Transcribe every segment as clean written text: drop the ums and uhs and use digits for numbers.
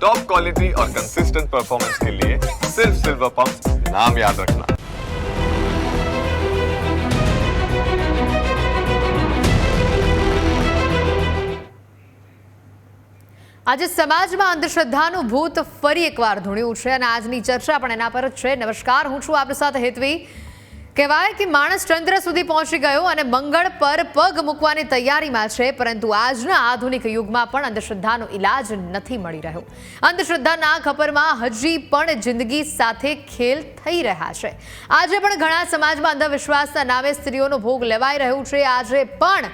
Top quality और consistent performance के लिए सिर्फ सिल्वर पंप नाम याद रखना। આજે સમાજમાં અંધશ્રદ્ધાનું ભૂત ફરી એકવાર ધૂણ્યું છે અને આજની ચર્ચા પણ એના પર જ છે। નમસ્કાર, હું છું આપની સાથે હેતવી। કહેવાય કે માણસ ચંદ્ર સુધી પહોંચી ગયો અને મંગળ પર પગ મૂકવાની તૈયારીમાં છે, પરંતુ આજના આધુનિક યુગમાં પણ અંધશ્રદ્ધાનો ઇલાજ નથી મળી રહ્યો। અંધશ્રદ્ધાના ખપરમાં હજી પણ જિંદગી સાથે ખેલ થઈ રહ્યા છે। આજે પણ ઘણા સમાજમાં અંધવિશ્વાસના નામે સ્ત્રીઓનો ભોગ લેવાઈ રહ્યું છે। આજે પણ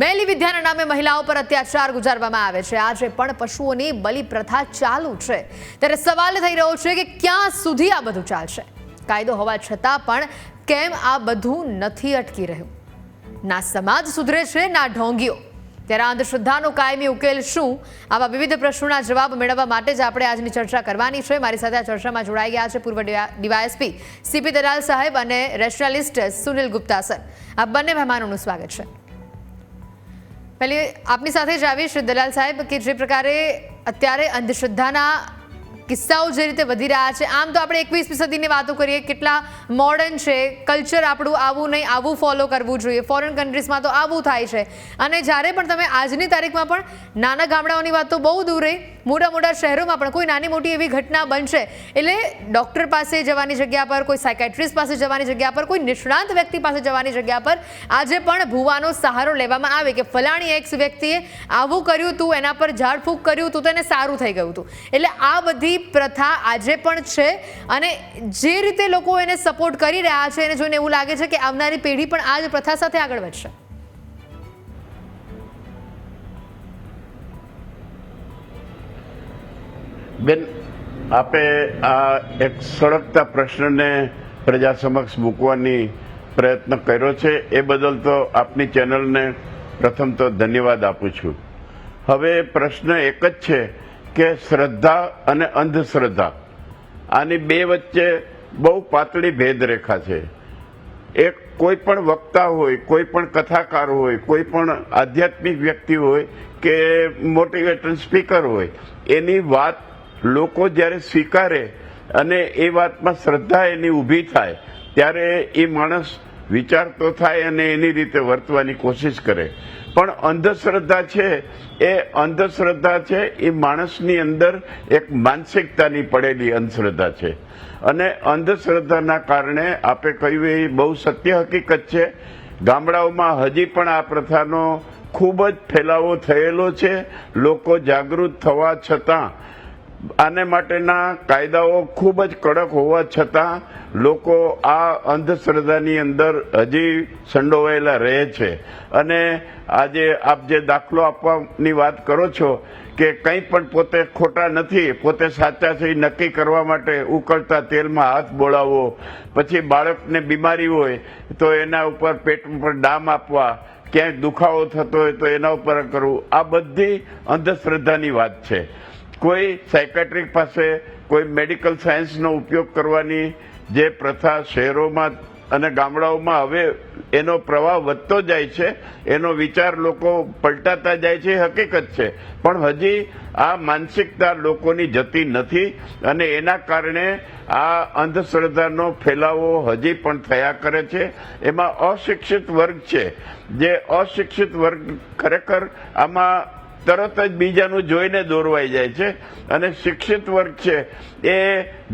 મેલી વિદ્યાના નામે મહિલાઓ પર અત્યાચાર ગુજારવામાં આવે છે। આજે પણ પશુઓની બલિ પ્રથા ચાલુ છે। ત્યારે સવાલ થઈ રહ્યો છે કે ક્યાં સુધી આ બધું ચાલશે? કાયદો હોવા છતાં પણ કેમ આ બધું નથી અટકી રહ્યું? ના સમાજ સુધરે છે, ના ઢોંગીઓ। ત્યારે અંધશ્રદ્ધાનો કાયમી ઉકેલ શું? આવા વિવિધ પ્રશ્નોના જવાબ મેળવવા માટે જ આપણે આજની ચર્ચા કરવાની છે। મારી સાથે આ ચર્ચામાં જોડાઈ ગયા છે પૂર્વ ડીવાયએસપી સીપી દલાલ સાહેબ અને રેશનાલિસ્ટ સુનિલ ગુપ્તા સર। આ બંને મહેમાનોનું સ્વાગત છે। પહેલી આપની સાથે જ આવીશ દલાલ સાહેબ કે જે પ્રકારે અત્યારે અંધશ્રદ્ધાના કિસ્સાઓ જે રીતે વધી રહ્યા છે, આમ તો આપણે 21મી સદીની વાતો કરીએ, કેટલા મોડર્ન છે, કલ્ચર આપણું આવું નહીં આવું ફોલો કરવું જોઈએ, ફોરેન કન્ટ્રીઝમાં તો આવું થાય છે। અને જ્યારે પણ તમે આજની તારીખમાં પણ નાના ગામડાઓની વાત તો બહુ દૂર રહી, મોટા શહેરોમાં પણ કોઈ નાની મોટી એવી ઘટના બનશે એટલે ડૉક્ટર પાસે જવાની જગ્યા પર, કોઈ સાયકેટ્રિસ્ટ પાસે જવાની જગ્યા પર, કોઈ નિષ્ણાંત વ્યક્તિ પાસે જવાની જગ્યા પર આજે પણ ભૂવાનો સહારો લેવામાં આવે કે ફલાણી એક્સ વ્યક્તિએ આવું કર્યું હતું, એના પર ઝાડફૂંક કર્યું હતું તો એને સારું થઈ ગયું હતું। એટલે આ બધી પ્રથા આજે પણ છે અને જે રીતે લોકો એને સપોર્ટ કરી રહ્યા છે એને જોઈને એવું લાગે છે કે આવનારી પેઢી પણ આ જ પ્રથા સાથે આગળ વધશે। બેન, આપે આ એક સળગતા પ્રશ્નને પ્રજા સમક્ષ મૂકવાની પ્રયત્ન કર્યો છે, એ બદલ તો આપની ચેનલને પ્રથમ તો ધન્યવાદ આપું છું। હવે પ્રશ્ન એક જ છે કે શ્રદ્ધા અને અંધશ્રદ્ધા, આની બે વચ્ચે બહુ પાતળી ભેદરેખા છે। એક કોઈ પણ વક્તા હોય, કોઈ પણ કથાકાર હોય, કોઈ પણ આધ્યાત્મિક વ્યક્તિ હોય કે મોટિવેશન સ્પીકર હોય, એની વાત લોકો જ્યારે સ્વીકારે અને એ વાતમાં શ્રદ્ધા એની ઊભી થાય ત્યારે એ માણસ વિચારતો થાય અને એની રીતે વર્તવાની કોશિશ કરે। પણ અંધશ્રદ્ધા છે એ માણસની અંદર એક માનસિકતાની પડેલી અંધશ્રદ્ધા છે અને અંધશ્રદ્ધાના કારણે આપે કહ્યું એ બહુ સત્ય હકીકત છે। ગામડાઓમાં હજી પણ આ પ્રથાનો ખૂબ જ ફેલાવો થયેલો છે। લોકો જાગૃત થવા છતાં, આને માટેના કાયદાઓ ખૂબ જ કડક હોવા છતાં લોકો આ અંધશ્રદ્ધાની અંદર હજી સંડોવાયેલા રહે છે। અને આજે આપ જે દાખલો આપવાની વાત કરો છો કે કંઈ પણ પોતે ખોટા નથી, પોતે સાચા છે એ નક્કી કરવા માટે ઉકળતા તેલમાં હાથ બોળાવવો, પછી બાળકને બીમારી હોય તો એના ઉપર પેટ ઉપર ડામ આપવા, ક્યાંય દુખાવો થતો હોય તો એના ઉપર કરવું, આ બધી અંધશ્રદ્ધાની વાત છે। કોઈ સાયકેટ્રિક પાસે, કોઈ મેડિકલ સાયન્સનો ઉપયોગ કરવાની જે પ્રથા શહેરોમાં અને ગામડાઓમાં હવે એનો પ્રવાહ વધતો જાય છે, એનો વિચાર લોકો પલટાતા જાય છે, હકીકત છે। પણ હજી આ માનસિકતા લોકોની જતી નથી અને એના કારણે આ અંધશ્રદ્ધાનો ફેલાવો હજી પણ થયા કરે છે। એમાં અશિક્ષિત વર્ગ છે, જે અશિક્ષિત વર્ગ ખરેખર આમાં તરત જ બીજાનું જોઈને દોરવાઈ જાય છે અને શિક્ષિત વર્ગ છે એ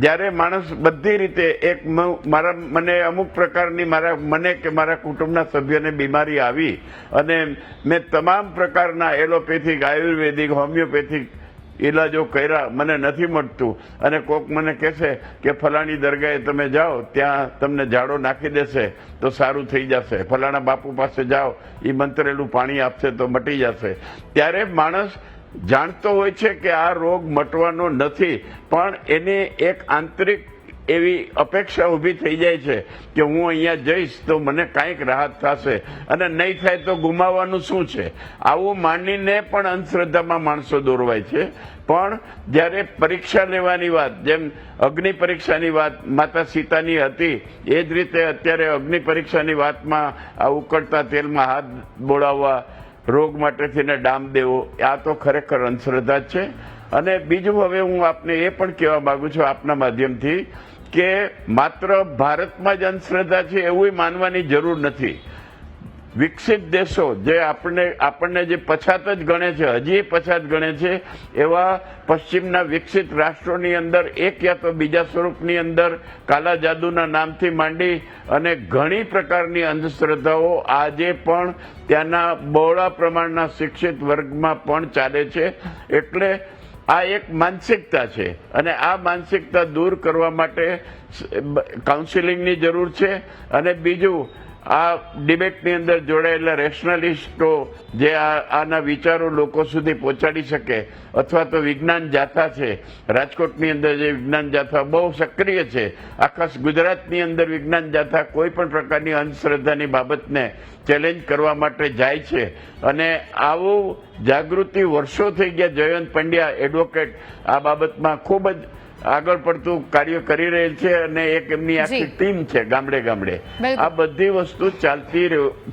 જ્યારે માણસ બધી રીતે એક મને અમુક પ્રકારની મને કે મારા કુટુંબના સભ્યોને બીમારી આવી અને મેં તમામ પ્રકારના એલોપેથિક, આયુર્વેદિક, હોમિયોપેથિક ઇલાજો કર્યા, મને નથી મળતું અને કોક મને કહેશે કે ફલાણી દરગાહે તમે જાઓ, ત્યાં તમને ઝાડો નાખી દેશે તો સારું થઈ જશે, ફલાણા બાપુ પાસે જાઓ એ મંત્રેલું પાણી આપશે તો મટી જશે, ત્યારે માણસ જાણતો હોય છે કે આ રોગ મટવાનો નથી, પણ એને એક આંતરિક એવી અપેક્ષા ઊભી થઈ જાય છે કે હું અહીંયા જઈશ તો મને કાંઈક રાહત થશે અને નહીં થાય તો ગુમાવવાનું શું છે, આવું માનીને પણ અંધશ્રદ્ધામાં માણસો દોરવાય છે। પણ જ્યારે પરીક્ષા લેવાની વાત, જેમ અગ્નિ પરીક્ષાની વાત માતા સીતાની હતી, એ જ રીતે અત્યારે અગ્નિ પરીક્ષાની વાતમાં આ ઉકળતા તેલમાં હાથ બોળાવવા, રોગ માટે થઈને ડામ દેવો, આ તો ખરેખર અંધશ્રદ્ધા છે। અને બીજું હવે હું આપને એ પણ કહેવા માંગુ છું આપના માધ્યમથી કે માત્ર ભારતમાં જ અંધશ્રદ્ધા છે એવું માનવાની જરૂર નથી. વિકસિત દેશો જે આપણને જે પછાત જ ગણે છે, હજી પછાત ગણે છે, એવા પશ્ચિમના વિકસિત રાષ્ટ્રોની અંદર એક યા તો બીજા સ્વરૂપની અંદર કાલા જાદુના નામથી માંડી અને ઘણી પ્રકારની અંધશ્રદ્ધાઓ આજે પણ ત્યાંના બહોળા પ્રમાણના શિક્ષિત વર્ગમાં પણ ચાલે છે. એટલે આ એક માનસિકતા છે અને આ માનસિકતા દૂર કરવા માટે કાઉન્સિલિંગની જરૂર છે. અને બીજું, આ ડિબેટની અંદર જોડાયેલા રેશનલિસ્ટો જે આના વિચારો લોકો સુધી પહોંચાડી શકે, અથવા તો વિજ્ઞાન જાથા છે, રાજકોટની અંદર જે વિજ્ઞાન જાથા બહુ સક્રિય છે, આખા ગુજરાતની અંદર વિજ્ઞાન જાથા કોઈ પણ પ્રકારની અંધશ્રદ્ધાની બાબતને ચેલેન્જ કરવા માટે જાય છે. અને આવું જાગૃતિ વર્ષો થઈ ગયા. જયવંત પંડ્યા એડવોકેટ આ બાબતમાં ખૂબ જ આગળ પડતું કાર્ય કરી રહેલ છે અને એક એમની આખી ટીમ છે ગામડે ગામડે. આ બધી વસ્તુ ચાલતી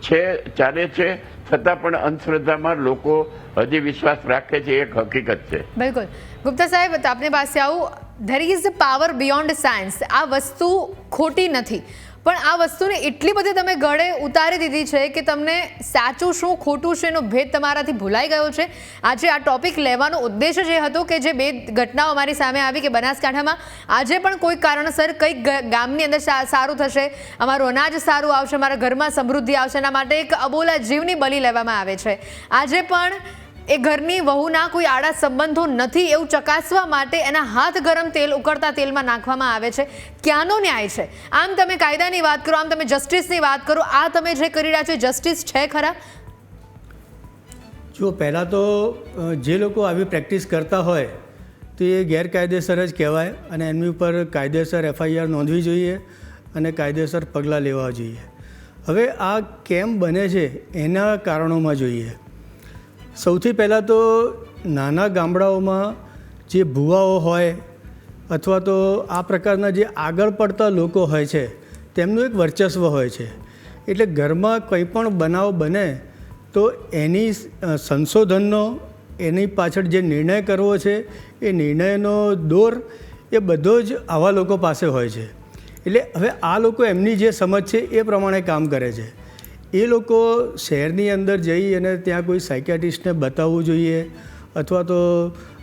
છે, ચાલે છે, છતાં પણ અંધશ્રદ્ધામાં લોકો હજી વિશ્વાસ રાખે છે, એક હકીકત છે. બિલકુલ. ગુપ્તા સાહેબ, આપની પાસે આવું, there is power beyond science. આ વસ્તુ ખોટી નથી, પણ આ વસ્તુને એટલી બધી તમે ગળે ઉતારી દીધી છે કે તમને સાચું શું ખોટું છે એનો ભેદ તમારાથી ભૂલાઈ ગયો છે. આજે આ ટોપિક લેવાનો ઉદ્દેશ જે હતો કે જે બે ઘટનાઓ અમારી સામે આવી કે બનાસકાંઠામાં આજે પણ કોઈ કારણસર કંઈક ગામની અંદર સારું થશે, અમારું અનાજ સારું આવશે, અમારા ઘરમાં સમૃદ્ધિ આવશે, એના માટે એક અબોલા જીવની બલિ લેવામાં આવે છે. આજે પણ એ ઘરની વહુના કોઈ આડા સંબંધો નથી એવું ચકાસવા માટે એના હાથ ગરમ તેલ ઉકળતા તેલમાં નાખવામાં આવે છે. ક્યાંનો ન્યાય છે? આમ તમે કાયદાની વાત કરો, આમ તમે જસ્ટિસની વાત કરો, આ તમે જે કરી રહ્યા છો જસ્ટિસ છે ખરા? જો પહેલાં તો જે લોકો આવી પ્રેક્ટિસ કરતા હોય તો એ ગેરકાયદેસર જ કહેવાય અને એમની ઉપર કાયદેસર FIR નોંધવી જોઈએ અને કાયદેસર પગલાં લેવા જોઈએ. હવે આ કેમ બને છે એના કારણોમાં જોઈએ. સૌથી પહેલાં તો નાના ગામડાઓમાં જે ભુવાઓ હોય અથવા તો આ પ્રકારના જે આગળ પડતા લોકો હોય છે તેમનું એક વર્ચસ્વ હોય છે. એટલે ઘરમાં કંઈ પણ બનાવ બને તો એની સંશોધનનો, એની પાછળ જે નિર્ણય કરવો છે એ નિર્ણયનો દોર એ બધો જ આવા લોકો પાસે હોય છે. એટલે હવે આ લોકો એમની જે સમજ છે એ પ્રમાણે કામ કરે છે. એ લોકો શહેરની અંદર જઈ અને ત્યાં કોઈ સાયકિયાટ્રિસ્ટને બતાવવું જોઈએ અથવા તો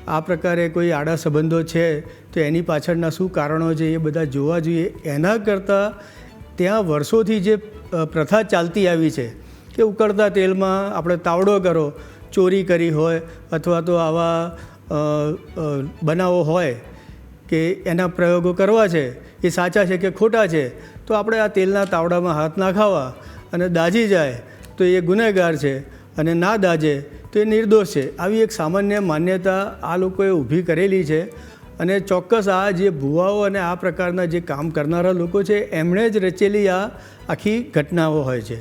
આ પ્રકારે કોઈ આડા સંબંધો છે તો એની પાછળના શું કારણો છે એ બધા જોવા જોઈએ. એના કરતાં ત્યાં વર્ષોથી જે પ્રથા ચાલતી આવી છે કે ઉકળતા તેલમાં આપણે તાવડો કરો, ચોરી કરી હોય અથવા તો આવા બનાવો હોય કે એના પ્રયોગો કરવા છે, એ સાચા છે કે ખોટા છે, તો આપણે આ તેલના તાવડામાં હાથ નાખાવા અને દાજી જાય તો એ ગુનેગાર છે અને ના દાજે તો એ નિર્દોષ છે. આવી એક સામાન્ય માન્યતા આ લોકોએ ઊભી કરેલી છે. અને ચોક્કસ આ જે ભુવાઓ અને આ પ્રકારના જે કામ કરનારા લોકો છે એમણે જ રચેલી આ આખી ઘટનાઓ હોય છે.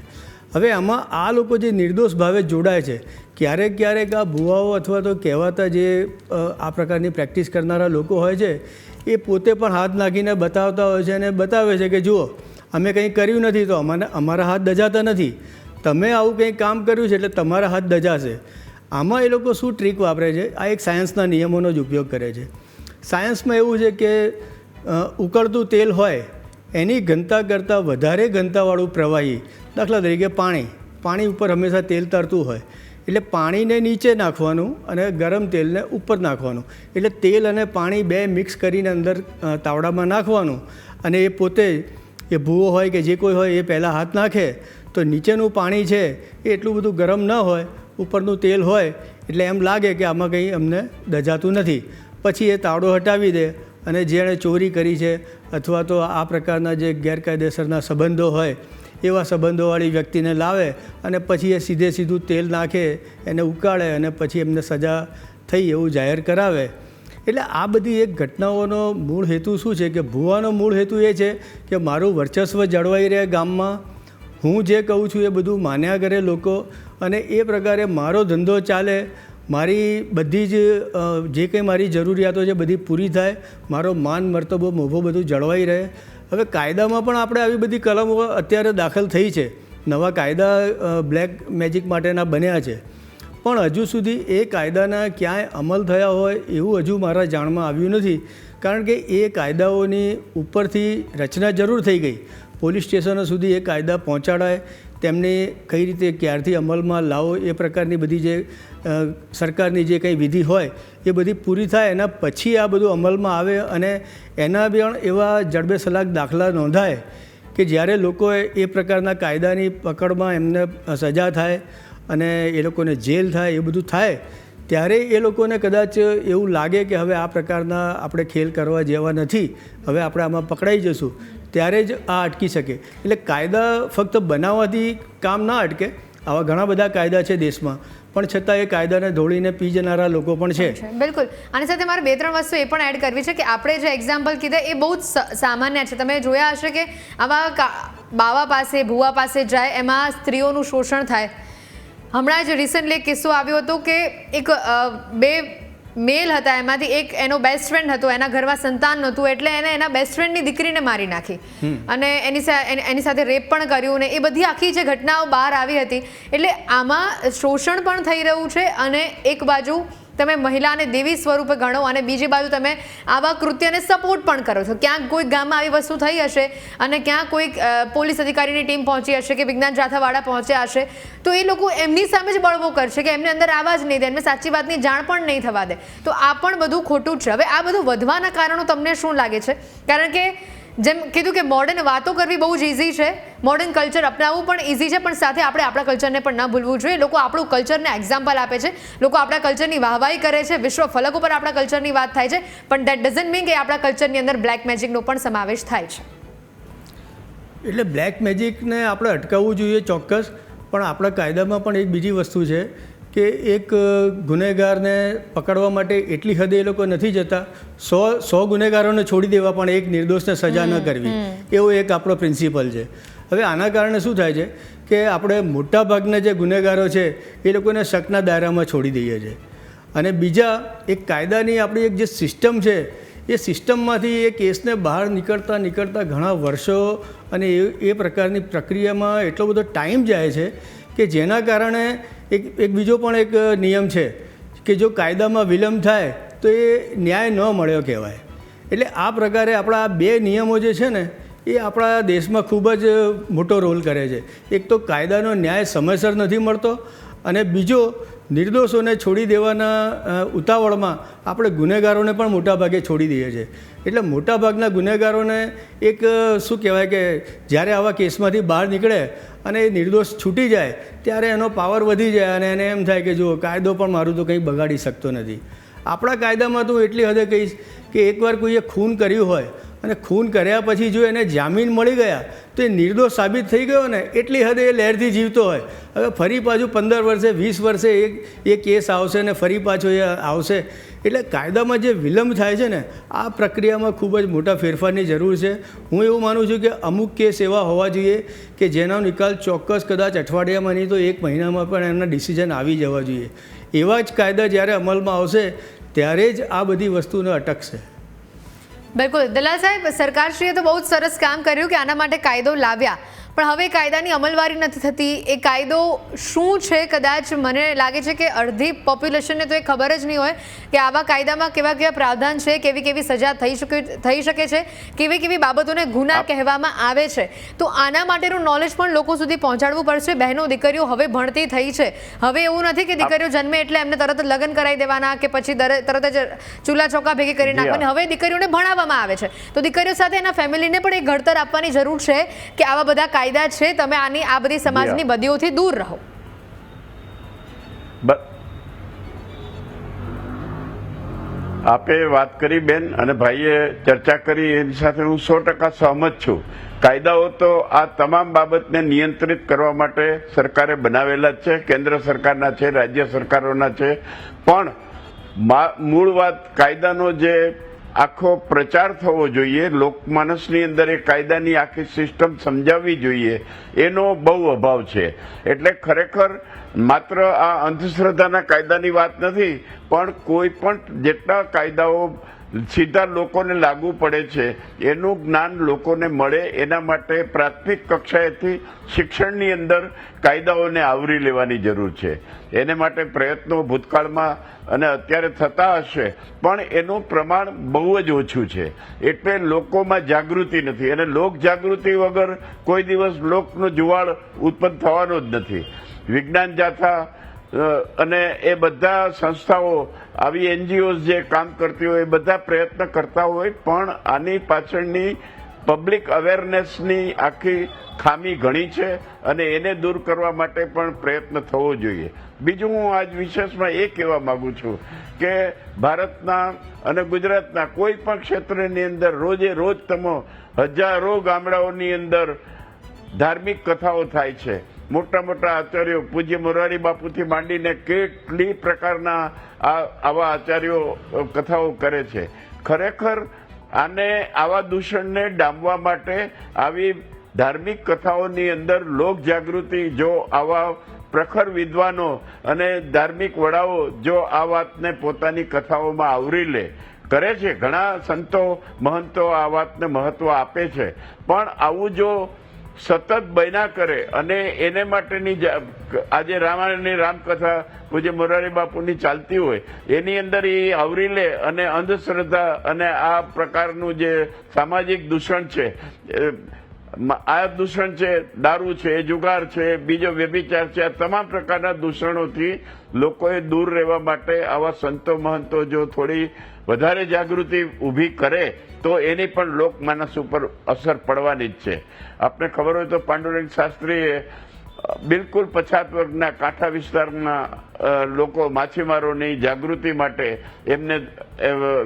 હવે આમાં આ લોકો જે નિર્દોષ ભાવે જોડાય છે, ક્યારેક ક્યારેક આ ભુવાઓ અથવા તો કહેવાતા જે આ પ્રકારની પ્રેક્ટિસ કરનારા લોકો હોય છે એ પોતે પણ હાથ નાખીને બતાવતા હોય છે અને બતાવે છે કે જુઓ અમે કંઈ કર્યું નથી તો અમારા હાથ દજાતા નથી, તમે આવું કંઈ કામ કર્યું છે એટલે તમારા હાથ દજાશે. આમાં એ લોકો શું ટ્રીક વાપરે છે? આ એક સાયન્સના નિયમોનો જ ઉપયોગ કરે છે. સાયન્સમાં એવું છે કે ઉકળતું તેલ હોય એની ઘનતા કરતાં વધારે ઘનતાવાળું પ્રવાહી, દાખલા તરીકે પાણી ઉપર હંમેશા તેલ તરતું હોય એટલે પાણીને નીચે નાખવાનું અને ગરમ તેલને ઉપર નાખવાનું. એટલે તેલ અને પાણી બે મિક્સ કરીને અંદર તાવડામાં નાખવાનું અને એ પોતે એ ભૂવો હોય કે જે કોઈ હોય એ પહેલાં હાથ નાખે તો નીચેનું પાણી છે એ એટલું બધું ગરમ ન હોય, ઉપરનું તેલ હોય એટલે એમ લાગે કે આમાં કંઈ અમને દજાતું નથી. પછી એ તાવડો હટાવી દે અને જેણે ચોરી કરી છે અથવા તો આ પ્રકારના જે ગેરકાયદેસરના સંબંધો હોય એવા સંબંધોવાળી વ્યક્તિને લાવે અને પછી એ સીધું તેલ નાખે, એને ઉકાળે અને પછી એમને સજા થઈ એવું જાહેર કરાવે. એટલે આ બધી એક ઘટનાઓનો મૂળ હેતુ શું છે કે ભુવાનો મૂળ હેતુ એ છે કે મારું વર્ચસ્વ જળવાઈ રહે ગામમાં, હું જે કહું છું એ બધું માન્યા કરે લોકો અને એ પ્રકારે મારો ધંધો ચાલે, મારી બધી જ જે કંઈ મારી જરૂરિયાતો છે બધી પૂરી થાય, મારો માન મર્તબો મોભો બધું જળવાઈ રહે. હવે કાયદામાં પણ આપણે આવી બધી કલમો અત્યારે દાખલ થઈ છે, નવા કાયદા બ્લેક મેજિક માટેના બન્યા છે. પણ હજુ સુધી એ કાયદાના ક્યાંય અમલ થયા હોય એવું હજુ મારા જાણમાં આવ્યું નથી. કારણ કે એ કાયદાઓની ઉપરથી રચના જરૂર થઈ ગઈ, પોલીસ સ્ટેશનો સુધી એ કાયદા પહોંચાડાય, તેમને કઈ રીતે ક્યારથી અમલમાં લાવો એ પ્રકારની બધી જે સરકારની જે કંઈ વિધિ હોય એ બધી પૂરી થાય, એના પછી આ બધું અમલમાં આવે અને એના પણ એવા જડબેસલાક દાખલા નોંધાય કે જ્યારે લોકોએ એ પ્રકારના કાયદાની પકડમાં એમને સજા થાય અને એ લોકોને જેલ થાય, એ બધું થાય, ત્યારે એ લોકોને કદાચ એવું લાગે કે હવે આ પ્રકારના આપણે ખેલ કરવા જેવા નથી, હવે આપણે આમાં પકડાઈ જશું, ત્યારે જ આ અટકી શકે. એટલે કાયદા ફક્ત બનાવવાથી કામ ના અટકે. આવા ઘણા બધા કાયદા છે દેશમાં, પણ છતાં એ કાયદાને ધોળીને પી જનારા લોકો પણ છે. બિલકુલ. આની સાથે મારે 2-3 વસ્તુ એ પણ એડ કરવી છે કે આપણે જે એક્ઝામ્પલ કીધા એ બહુ જ સામાન્ય છે. તમે જોયા હશે કે આવા બાવા પાસે, ભુવા પાસે જાય એમાં સ્ત્રીઓનું શોષણ થાય. હમણાં જ રિસન્ટલી એક કિસ્સો આવ્યો હતો કે એક બે મેલ હતા, એમાંથી એક એનો બેસ્ટ ફ્રેન્ડ હતો, એના ઘરમાં સંતાન નહોતું એટલે એને એના બેસ્ટ ફ્રેન્ડની દીકરીને મારી નાખી અને એની સાથે રેપ પણ કર્યું ને એ બધી આખી જે ઘટનાઓ બહાર આવી હતી. એટલે આમાં શોષણ પણ થઈ રહ્યું છે અને એક બાજુ તમે મહિલાને દેવી સ્વરૂપે ગણો અને બીજી બાજુ તમે આવા કૃત્યને સપોર્ટ પણ કરો છો. ક્યાંક કોઈ ગામમાં આવી વસ્તુ થઈ હશે અને ક્યાંક કોઈ પોલીસ અધિકારીની ટીમ પહોંચી હશે કે વિજ્ઞાન જાથાવાળા પહોંચ્યા હશે તો એ લોકો એમની સામે જ બળવો કરશે કે એમને અંદર આવા જ નહીં દે, એમને સાચી વાતની જાણ પણ નહીં થવા દે. તો આ પણ બધું ખોટું જ છે. હવે આ બધું વધવાના કારણો તમને શું લાગે છે? કારણ કે જેમ કીધું કે મોડર્ન વાતો કરવી બહુ જ ઇઝી છે, મોડર્ન કલ્ચર અપનાવવું પણ ઇઝી છે, પણ સાથે આપણે આપણા કલ્ચરને પણ ન ભૂલવું જોઈએ. લોકો આપણું કલ્ચરને એક્ઝામ્પલ આપે છે, લોકો આપણા કલ્ચરની વાહવાહી કરે છે, વિશ્વ ફલક ઉપર આપણા કલ્ચરની વાત થાય છે, પણ દેટ ડઝન્ટ મીન કે આપણા કલ્ચરની અંદર બ્લેક મેજિકનો પણ સમાવેશ થાય છે. એટલે બ્લેક મેજિકને આપણે અટકાવવું જોઈએ ચોક્કસ, પણ આપણા કાયદામાં પણ એક બીજી વસ્તુ છે કે એક ગુનેગારને પકડવા માટે એટલી હદે એ લોકો નથી જતા, 100 ગુનેગારોને છોડી દેવા પણ એક નિર્દોષને સજા ન કરવી, એવો એક આપણો પ્રિન્સિપલ છે. હવે આના કારણે શું થાય છે કે આપણે મોટાભાગના જે ગુનેગારો છે એ લોકોને શકના દાયરામાં છોડી દઈએ છીએ અને બીજા એક કાયદાની આપણી એક જે સિસ્ટમ છે એ સિસ્ટમમાંથી એ કેસને બહાર નીકળતા ઘણા વર્ષો અને એ પ્રકારની પ્રક્રિયામાં એટલો બધો ટાઈમ જાય છે કે જેના કારણે એક બીજો પણ એક નિયમ છે કે જો કાયદામાં વિલંબ થાય તો એ ન્યાય ન મળ્યો કહેવાય. એટલે આ પ્રકારે આપણા આ 2 નિયમો જે છે ને એ આપણા દેશમાં ખૂબ જ મોટો રોલ કરે છે. એક તો કાયદાનો ન્યાય સમયસર નથી મળતો અને બીજો નિર્દોષોને છોડી દેવાના ઉતાવળમાં આપણે ગુનેગારોને પણ મોટાભાગે છોડી દઈએ છીએ. એટલે મોટાભાગના ગુનેગારોને એક શું કહેવાય કે જ્યારે આવા કેસમાંથી બહાર નીકળે અને એ નિર્દોષ છૂટી જાય ત્યારે એનો પાવર વધી જાય અને એને એમ થાય કે જો કાયદો પણ મારું તો કંઈ બગાડી શકતો નથી. આપણા કાયદામાં તો એટલી હદે કહીશ કે એકવાર કોઈએ ખૂન કર્યું હોય અને ખૂન કર્યા પછી જો એને જામીન મળી ગયા તો એ નિર્દોષ સાબિત થઈ ગયો ને એટલી હદે એ લહેરથી જીવતો હોય. હવે ફરી પાછું 15 વર્ષે 20 વર્ષે એ કેસ આવશે ને ફરી પાછો એ આવશે. એટલે કાયદામાં જે વિલંબ થાય છે ને આ પ્રક્રિયામાં ખૂબ જ મોટા ફેરફારની જરૂર છે. હું એવું માનું છું કે અમુક કેસ એવા હોવા જોઈએ કે જેનો નિકાલ ચોક્કસ કદાચ અઠવાડિયામાં નહીં તો 1 મહિનામાં પણ એમના ડિસિઝન આવી જવા જોઈએ. એવા જ કાયદા જ્યારે અમલમાં આવશે ત્યારે જ આ બધી વસ્તુને અટકશે. બિલકુલ. દલાલ સાહેબ, સરકારશ્રીએ તો બહુ જ સરસ કામ કર્યું કે આના માટે કાયદો લાવ્યા, પણ હવે કાયદાની અમલવારી નથી થતી. એ કાયદો શું છે કદાચ મને લાગે છે કે અડધી પોપ્યુલેશનને તો એ ખબર જ નહીં હોય કે આવા કાયદામાં કેવા કેવા પ્રાવધાન છે, કેવી કેવી સજા થઈ શકે છે, કેવી કેવી બાબતોને ગુના કહેવામાં આવે છે. તો આના માટેનું નોલેજ પણ લોકો સુધી પહોંચાડવું પડશે. બહેનો દીકરીઓ હવે ભણતી થઈ છે. હવે એવું નથી કે દીકરીઓ જન્મે એટલે એમને તરત લગ્ન કરાવી દેવાના કે પછી તરત જ ચૂલા ચોકા ભેગી કરી નાખવાની. હવે દીકરીઓને ભણાવવામાં આવે છે તો દીકરીઓ સાથે એના ફેમિલીને પણ એક ઘડતર આપવાની જરૂર છે કે આવા બધા કાયદા છે, તમે આની આ બધી સમાજની બદીઓથી દૂર રહો. આપે વાત કરી બેન અને ભાઈએ ચર્ચા કરી એની સાથે હું 100% સહમત છું. કાયદાઓ તો આ તમામ બાબતને નિયંત્રિત કરવા માટે સરકારે બનાવેલા જ છે, કેન્દ્ર સરકારના છે, રાજ્ય સરકારોના છે, પણ મૂળ વાત કાયદાનો જે આખો પ્રચાર થવો જોઈએ, લોકમાનસની અંદર એ કાયદાની આખી સિસ્ટમ સમજાવવી જોઈએ, એનો બહુ અભાવ છે. એટલે ખરેખર માત્ર આ અંધશ્રદ્ધાના કાયદાની વાત નથી, પણ કોઈ પણ જેટલા કાયદાઓ સીધા લોકોને લાગુ પડે છે એનું જ્ઞાન લોકોને મળે એના માટે પ્રાથમિક કક્ષાએથી શિક્ષણની અંદર કાયદાઓને આવરી લેવાની જરૂર છે. એને માટે પ્રયત્નો ભૂતકાળમાં અને અત્યારે થતા હશે, પણ એનું પ્રમાણ બહુ જ ઓછું છે. એટલે લોકોમાં જાગૃતિ નથી, અને લોક જાગૃતિ વગર કોઈ દિવસ લોકનો જુવાળ ઉત્પન્ન થવાનો જ નથી. વિજ્ઞાન જાથા અને એ બધા સંસ્થાઓ, આવી એનજીઓ જે કામ કરતી હોય, એ બધા પ્રયત્ન કરતા હોય, પણ આની પાછળની પબ્લિક અવેરનેસની આખી ખામી ઘણી છે, અને એને દૂર કરવા માટે પણ પ્રયત્ન થવો જોઈએ. બીજું હું આજ વિશેષમાં એ કહેવા માંગુ છું કે ભારતના અને ગુજરાતના કોઈ પણ ક્ષેત્રની અંદર રોજે રોજ તમે હજારો ગામડાઓની અંદર ધાર્મિક કથાઓ થાય છે. મોટા મોટા આચાર્યો, પૂજ્ય મોરારી બાપુથી માંડીને કેટલી પ્રકારના આવા આચાર્યો કથાઓ કરે છે. ખરેખર આને આવા દૂષણને ડામવા માટે આવી ધાર્મિક કથાઓની અંદર લોક જાગૃતિ, જો આવા પ્રખર વિદ્વાનો અને ધાર્મિક વડાઓ જો આ વાતને પોતાની કથાઓમાં આવરી લે, કરે છે. ઘણા સંતો મહંતો આ વાતને મહત્વ આપે છે, પણ આવું જો સતત બન્યા કરે અને એને માટેની આજે રામાયણની રામકથા પૂજ્ય મોરારી બાપુની ચાલતી હોય, એની અંદર એ આવરી લે અને અંધશ્રદ્ધા અને આ પ્રકારનું જે સામાજિક દૂષણ છે, આ દૂષણ છે, દારૂ છે, જુગાર છે, બીજો વ્યભિચાર છે, આ તમામ પ્રકારના દૂષણોથી લોકોએ દૂર રહેવા માટે આવા સંતો મહંતો જો થોડી વધારે જાગૃતિ ઊભી કરે તો એની પણ લોકમાનસ ઉપર અસર પડવાની જ છે. આપને ખબર હોય તો પાંડુરંગ શાસ્ત્રીએ બિલકુલ પછાત વર્ગના કાંઠા વિસ્તારના લોકો, માછીમારોની જાગૃતિ માટે, એમને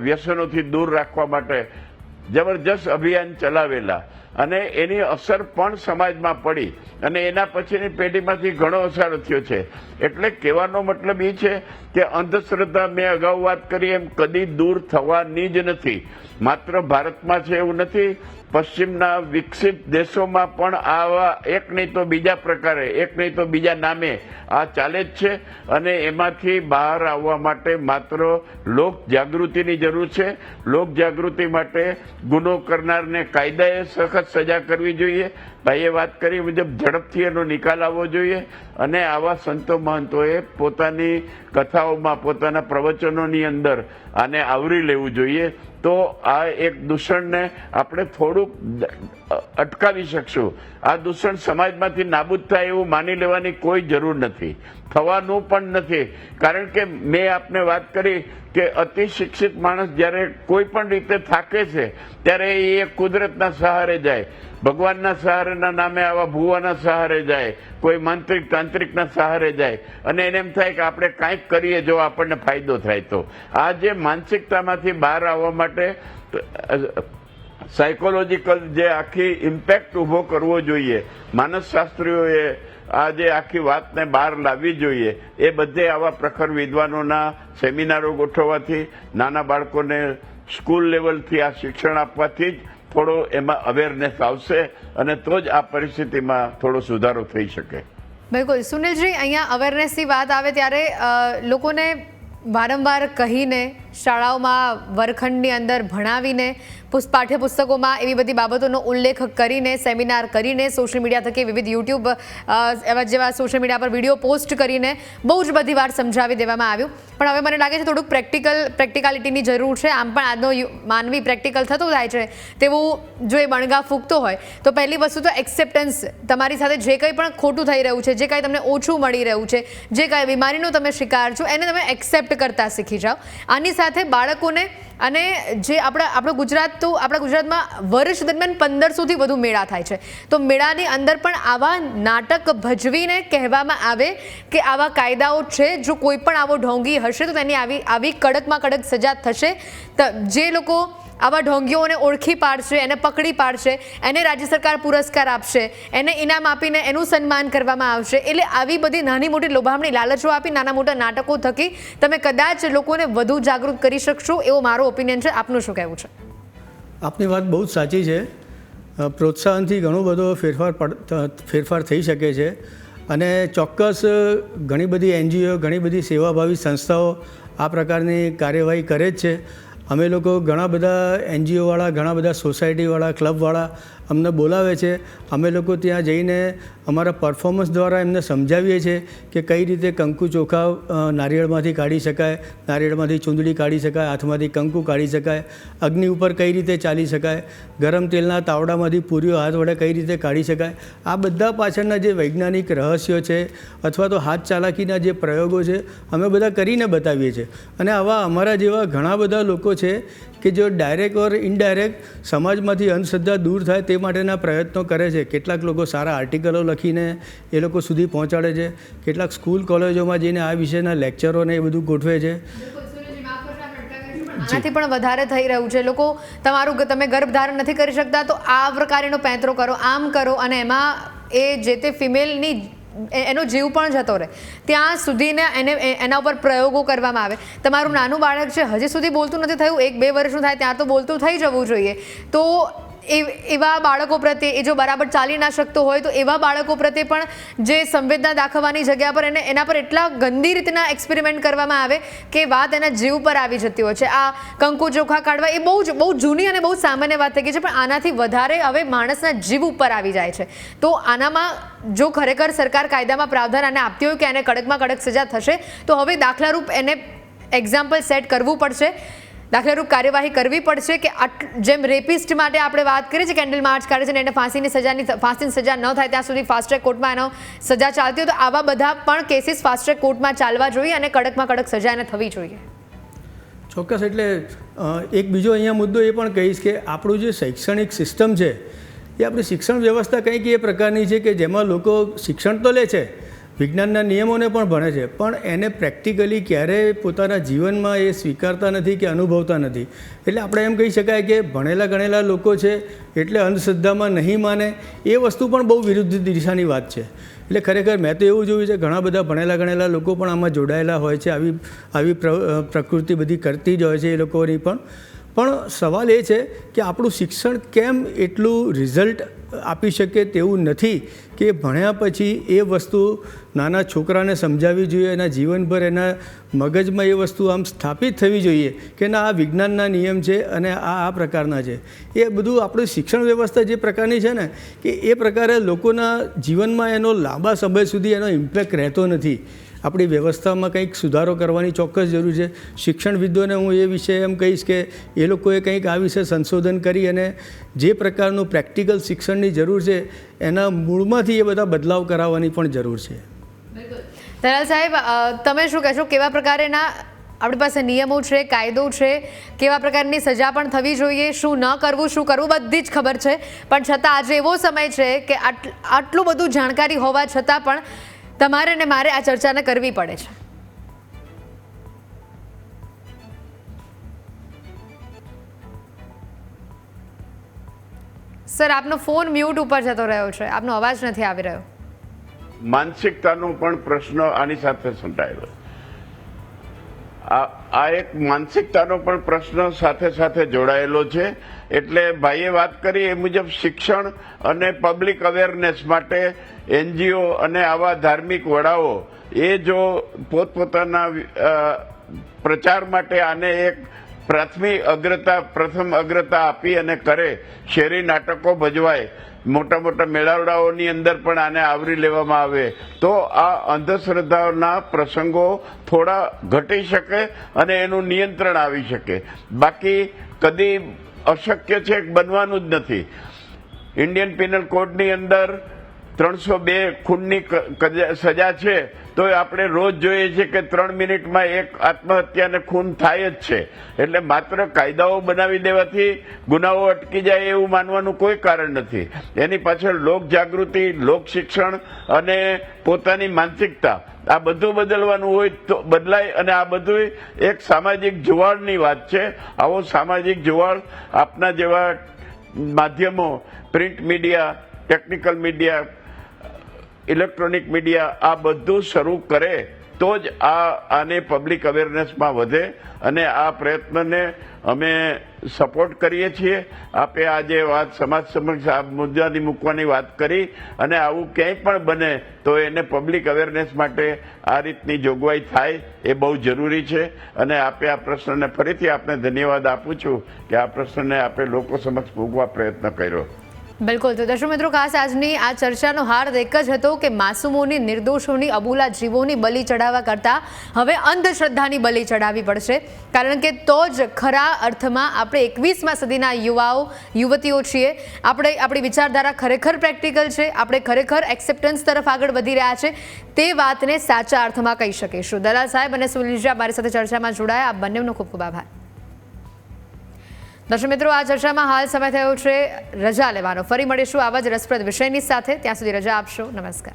વ્યસનોથી દૂર રાખવા માટે જબરજસ્ત અભિયાન ચલાવેલા, અને એની અસર પણ સમાજમાં પડી, અને એના પછીની પેઢીમાંથી ઘણો અસર થયો છે. એટલે કહેવાનો મતલબ એ છે કે અંધશ્રદ્ધા, મેં અગાઉ વાત કરી એમ, કદી દૂર થવાની જ નથી. માત્ર ભારતમાં છે એવું નથી, પશ્ચિમના વિકસિત દેશોમાં પણ આવા એક નહીં તો બીજા પ્રકારે, એક નહીં તો બીજા નામે આ ચાલે જ છે. અને એમાંથી બહાર આવવા માટે માત્ર લોક જાગૃતિની જરૂર છે. લોક જાગૃતિ માટે ગુનો કરનારને કાયદાએ સખત સજા કરવી જોઈએ. ભાઈએ વાત કરી મુજબ ઝડપથી એનો નિકાલ આવવો જોઈએ, અને આવા સંતો મહંતોએ પોતાની કથાઓમાં, પોતાના પ્રવચનોની અંદર આને આવરી લેવું જોઈએ. તો આ એક દૂષણને આપણે થોડુંક અટકાવી શકશું. આ દૂષણ સમાજમાંથી નાબૂદ થાય એવું માની લેવાની કોઈ જરૂર નથી, થવાનું પણ નથી. કારણ કે મેં આપને વાત કરી કે અતિ શિક્ષિત માણસ જ્યારે કોઈ પણ રીતે થાકે છે ત્યારે એ કુદરતના સહારે જાય, ભગવાનના સહારેના નામે આવા ભુવાના સહારે જાય, કોઈ માંત્રિક તાંત્રિકના સહારે જાય, અને એને એમ થાય કે આપણે કાંઈક કરીએ જો આપણને ફાયદો થાય તો. આ જે માનસિકતામાંથી બહાર આવવા માટે સાયકોલોજીકલ જે આખી ઇમ્પેક્ટ ઊભો કરવો જોઈએ, માનસશાસ્ત્રીઓએ આ જે આખી વાતને બહાર લાવવી જોઈએ. એ બધે આવા પ્રખર વિદ્વાનોના સેમિનારો ગોઠવવાથી, નાના બાળકોને સ્કૂલ લેવલથી આ શિક્ષણ આપવાથી જ થોડો એમાં અવેરનેસ આવશે, અને તો જ આ પરિસ્થિતિમાં થોડો સુધારો થઈ શકે. બિલકુલ સુનિલજી, અહીંયા અવેરનેસની વાત આવે ત્યારે લોકોને વારંવાર કહીને, શાળાઓમાં વર્ગખંડની અંદર ભણાવીને, પાઠ્યપુસ્તકોમાં એવી બધી બાબતોનો ઉલ્લેખ કરીને, સેમિનાર કરીને, સોશિયલ મીડિયા થકી વિવિધ યુટ્યુબ એવા જેવા સોશિયલ મીડિયા પર વિડીયો પોસ્ટ કરીને બહુ જ બધી વાર સમજાવી દેવામાં આવ્યું. પણ હવે મને લાગે છે થોડુંક પ્રેક્ટિકાલિટીની જરૂર છે. આમ પણ આજનો માનવી પ્રેક્ટિકલ થતો થાય છે તેવું જો એ બણગા ફૂંકતો હોય તો પહેલી વસ્તુ તો એક્સેપ્ટન્સ. તમારી સાથે જે કંઈ પણ ખોટું થઈ રહ્યું છે, જે કાંઈ તમને ઓછું મળી રહ્યું છે, જે કાંઈ બીમારીનો તમે શિકાર છો, એને તમે એક્સેપ્ટ કરતા શીખી જાઓ. આની સાથે બાળકોને, અને જે આપણા ગુજરાતમાં વર્ષ દરમિયાન 1500થી વધુ મેળા થાય છે, તો મેળાની અંદર પણ આવા નાટક ભજવીને કહેવામાં આવે કે આવા કાયદાઓ છે, જો કોઈ પણ આવો ઢોંગી હશે તો તેની આવી કડકમાં કડક સજા થશે. જે લોકો આવા ઢોંગીઓને ઓળખી પાડશે, એને પકડી પાડશે, એને રાજ્ય સરકાર પુરસ્કાર આપશે, એને ઇનામ આપીને એનું સન્માન કરવામાં આવશે. એટલે આવી બધી નાની મોટી લોભામણી લાલચો આપી નાના મોટા નાટકો થકી તમે કદાચ લોકોને વધુ જાગૃત કરી શકશો, એવો મારો ઓપિનિયન છે. આપનું શું કહેવું છે? આપની વાત બહુ જ સાચી છે. પ્રોત્સાહનથી ઘણો બધો ફેરફાર થઈ શકે છે, અને ચોક્કસ ઘણી બધી એનજીઓ, ઘણી બધી સેવાભાવી સંસ્થાઓ આ પ્રકારની કાર્યવાહી કરે જ છે. અમે લોકો ઘણા બધા NGOવાળા, ઘણા બધા સોસાયટીવાળા, ક્લબવાળા અમને બોલાવે છે. અમે લોકો ત્યાં જઈને અમારા પરફોર્મન્સ દ્વારા એમને સમજાવીએ છીએ કે કઈ રીતે કંકુ ચોખા નારિયેળમાંથી કાઢી શકાય, નારિયેળમાંથી ચૂંદડી કાઢી શકાય, હાથમાંથી કંકુ કાઢી શકાય, અગ્નિ ઉપર કઈ રીતે ચાલી શકાય, ગરમ તેલના તાવડામાંથી પૂરીઓ હાથ વડે કઈ રીતે કાઢી શકાય. આ બધા પાછળના જે વૈજ્ઞાનિક રહસ્યો છે અથવા તો હાથ ચાલાકીના જે પ્રયોગો છે અમે બધા કરીને બતાવીએ છીએ. અને આવા અમારા જેવા ઘણા બધા લોકો છે કે જો ડાયરેક્ટ ઓર ઇનડાયરેક્ટ સમાજમાંથી અંધશ્રદ્ધા દૂર થાય તે માટેના પ્રયત્નો કરે છે. કેટલાક લોકો સારા આર્ટિકલો લખીને એ લોકો સુધી પહોંચાડે છે. કેટલાક સ્કૂલ કોલેજોમાં જઈને આ વિષયના લેક્ચરોને એ બધું ગોઠવે છે. આનાથી પણ વધારે થઈ રહ્યું છે. લોકો તમે ગર્ભધારણ નથી કરી શકતા તો આ પ્રકારનો પેંતરો કરો, આમ કરો, અને એમાં એ જે તે ફિમેલની એનો જીવ પણ જતો રહે ત્યાં સુધીને એના ઉપર પ્રયોગો કરવામાં આવે. તમારું નાનું બાળક છે, હજી સુધી બોલતું નથી થયું, 1-2 વર્ષનું થાય ત્યાં તો બોલતું થઈ જવું જોઈએ. તો એવા બાળકો પ્રત્યે, એ જો બરાબર ચાલી ના શકતો હોય તો એવા બાળકો પ્રત્યે પણ જે સંવેદના દાખવવાની જગ્યા પર એના પર એટલા ગંદી રીતના એક્સપેરિમેન્ટ કરવામાં આવે કે વાત એના જીવ પર આવી જતી હોય છે. આ કંકુ ચોખા કાઢવા એ બહુ જૂની અને બહુ સામાન્ય વાત થઈ ગઈ છે, પણ આનાથી વધારે હવે માણસના જીવ ઉપર આવી જાય છે. તો આનામાં જો ખરેખર સરકાર કાયદામાં પ્રાવધાન આને આપતી હોય કે એને કડકમાં કડક સજા થશે તો હવે દાખલારૂપ એને એક્ઝામ્પલ સેટ કરવું પડશે, દાખલારૂપ કાર્યવાહી કરવી પડશે કે જેમ રેપિસ્ટ માટે આપણે વાત કરીએ છીએ, કેન્ડલ માર્ચ કાઢે છે ને એને ફાંસીની સજા ન થાય ત્યાં સુધી ફાસ્ટ ટ્રેક કોર્ટમાં એનો સજા ચાલતી હોય, તો આવા બધા પણ કેસીસ ફાસ્ટ ટ્રેક કોર્ટમાં ચાલવા જોઈએ અને કડકમાં કડક સજા એને થવી જોઈએ. ચોક્કસ. એટલે એક બીજો અહીંયા મુદ્દો એ પણ કહીશ કે આપણું જે શૈક્ષણિક સિસ્ટમ છે એ આપણી શિક્ષણ વ્યવસ્થા કંઈક એ પ્રકારની છે કે જેમાં લોકો શિક્ષણ તો લે છે, વિજ્ઞાનના નિયમોને પણ ભણે છે, પણ એને પ્રેક્ટિકલી ક્યારેય પોતાના જીવનમાં એ સ્વીકારતા નથી કે અનુભવતા નથી. એટલે આપણે એમ કહી શકાય કે ભણેલા ગણેલા લોકો છે એટલે અંધશ્રદ્ધામાં નહીં માને એ વસ્તુ પણ બહુ વિરુદ્ધ દિશાની વાત છે. એટલે ખરેખર મેં તો એવું જોયું છે ઘણા બધા ભણેલા ગણેલા લોકો પણ આમાં જોડાયેલા હોય છે, આવી પ્રકૃતિ બધી કરતી જ હોય છે એ લોકોની પણ સવાલ એ છે કે આપણું શિક્ષણ કેમ એટલું રિઝલ્ટ આપી શકે તેવું નથી કે ભણ્યા પછી એ વસ્તુ નાના છોકરાને સમજાવવી જોઈએ, એના જીવનભર એના મગજમાં એ વસ્તુ આમ સ્થાપિત થવી જોઈએ કે ના આ વિજ્ઞાનના નિયમ છે અને આ પ્રકારના છે. એ બધું આપણું શિક્ષણ વ્યવસ્થા જે પ્રકારની છે ને કે એ પ્રકારે લોકોના જીવનમાં એનો લાંબા સમય સુધી એનો ઇમ્પેક્ટ રહેતો નથી. આપણી વ્યવસ્થામાં કંઈક સુધારો કરવાની ચોક્કસ જરૂર છે. શિક્ષણવિદોને હું એ વિશે એમ કહીશ કે એ લોકોએ કંઈક આ વિશે સંશોધન કરી અને જે પ્રકારનું પ્રેક્ટિકલ શિક્ષણની જરૂર છે એના મૂળમાંથી એ બધા બદલાવ કરાવવાની પણ જરૂર છે. દલાલ સાહેબ, તમે શું કહેશો, કેવા પ્રકારના આપણી પાસે નિયમો છે, કાયદો છે, કેવા પ્રકારની સજા પણ થવી જોઈએ, શું ન કરવું, શું કરવું, બધી જ ખબર છે, પણ છતાં આજે એવો સમય છે કે આટલું બધું જાણકારી હોવા છતાં પણ તમારે ને મારે આ ચર્ચાને કરવી પડે છે. સર, આપનો ફોન મ્યુટ ઉપર જતો રહ્યો છે, આપનો અવાજ નથી આવી રહ્યો. માનસિકતાનો પણ પ્રશ્ન આની સાથે સંકળાયેલો. આ એક માનસિકતાનો પણ પ્રશ્ન સાથે સાથે જોડાયેલો છે. એટલે ભાઈએ વાત કરી એ મુજબ શિક્ષણ અને પબ્લિક અવેરનેસ માટે NGO અને આવા ધાર્મિક વડાઓ એ જો પોતપોતાના પ્રચાર માટે આને એક પ્રથમ અગ્રતા આપી અને કરે, શેરી નાટકો ભજવાય, મોટા મોટા મેળાવડાઓની અંદર પણ આને આવરી લેવામાં આવે તો આ અંધશ્રદ્ધાના પ્રસંગો થોડા ઘટી શકે અને એનું નિયંત્રણ આવી શકે. બાકી કદી અશક્ય છે, બનવાનું જ નથી. ઇન્ડિયન પિનલ કોડની અંદર 302 ખૂનની સજા છે તો આપણે રોજ જોઈએ છીએ કે 3 મિનિટમાં એક આત્મહત્યાને ખૂન થાય જ છે. એટલે માત્ર કાયદાઓ બનાવી દેવાથી ગુનાઓ અટકી જાય એવું માનવાનું કોઈ કારણ નથી. એની પાછળ લોક જાગૃતિ, લોક શિક્ષણ અને પોતાની માનસિકતા આ બધું બદલવાનું હોય તો બદલાય. અને આ બધું એક સામાજિક જુવાળની વાત છે. આવો સામાજિક જુવાળ આપના જેવા માધ્યમો, print media, technical media, electronic media આ બધું શરૂ કરે તો જ આને પબ્લિક અવેરનેસમાં વધે અને આ પ્રયત્નને અમે સપોર્ટ કરીએ છીએ. આપે આજે વાત સમાજ સમક્ષ આ મુદ્દાની મૂકવાની વાત કરી અને આવું ક્યાંય પણ બને તો એને પબ્લિક અવેરનેસ માટે આ રીતની જોગવાઈ થાય એ બહુ જરૂરી છે. અને આપે આ પ્રશ્નને ફરીથી આપને ધન્યવાદ આપું છું કે આ પ્રશ્નને આપે લોકો સમક્ષ મૂકવા પ્રયત્ન કર્યો. બિલકુલ. તો દર્શક મિત્રો, ખાસ આજની આ ચર્ચાનો હાર્દ એક જ હતો કે માસૂમોની, નિર્દોષોની, અબોલા જીવોની બલિ ચડાવવા કરતાં હવે અંધશ્રદ્ધાની બલિ ચડાવવી પડશે, કારણ કે તો જ ખરા અર્થમાં આપણે 21મી સદીના યુવાઓ યુવતીઓ છીએ. આપણી વિચારધારા ખરેખર પ્રેક્ટિકલ છે, આપણે ખરેખર એક્સેપ્ટન્સ તરફ આગળ વધી રહ્યા છે, તે વાતને સાચા અર્થમાં કહી શકીશું. દલાલ સાહેબ અને સુનિલજી મારી સાથે ચર્ચામાં જોડાયા. આ બંનેનો ખૂબ ખૂબ આભાર. દર્શક મિત્રો, આ ચર્ચામાં હાલ સમય થયો છે રજા લેવાનો. ફરી મળીશું આવા જ રસપ્રદ વિષયની સાથે. ત્યાં સુધી રજા આપશો. નમસ્કાર.